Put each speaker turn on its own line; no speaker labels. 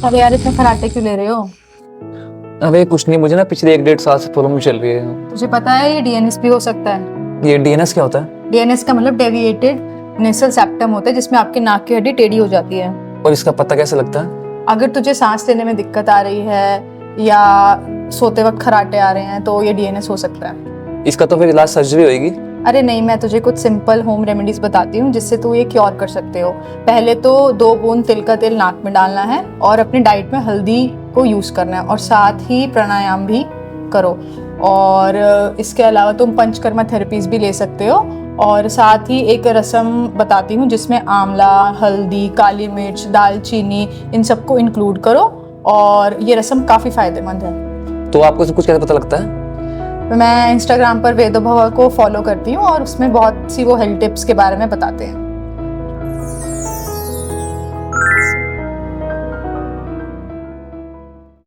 अरे यार इतना खराटे क्यों ले रहे हो?
अबे कुछ नहीं, मुझे ना पिछले 1-1.5 साल से प्रॉब्लम चल रही है।
तुझे पता है ये डीएनएस भी हो सकता है।
ये डीएनएस क्या होता है?
डीएनएस का मतलब डेविएटेड नेसल सेप्टम होता है, जिसमें आपकी नाक की हड्डी टेढ़ी हो जाती है।
और इसका पता कैसे लगता है?
अगर तुझे सांस लेने में दिक्कत आ रही है या सोते वक्त खराटे आ रहे हैं तो ये डीएनएस हो सकता है।
इसका तो फिर इलाज सर्जरी होएगी?
अरे नहीं, मैं तुझे कुछ सिंपल होम रेमेडीज बताती हूँ जिससे तू ये क्योर कर सकते हो। पहले तो 2 बूंद तिल का तेल नाक में डालना है और अपनी डाइट में हल्दी को यूज़ करना है, और साथ ही प्राणायाम भी करो। और इसके अलावा तुम पंचकर्मा थेरेपीज भी ले सकते हो। और साथ ही एक रसम बताती हूँ जिसमें आंवला, हल्दी, काली मिर्च, दालचीनी, इन सबको इंक्लूड करो, और ये रसम काफ़ी फायदेमंद है।
तो आपको सब कुछ कैसे पता लगता है?
मैं इंस्टाग्राम पर वेदो भवा को फॉलो करती हूँ और उसमें बहुत सी वो हेल्थ टिप्स के बारे में बताते हैं।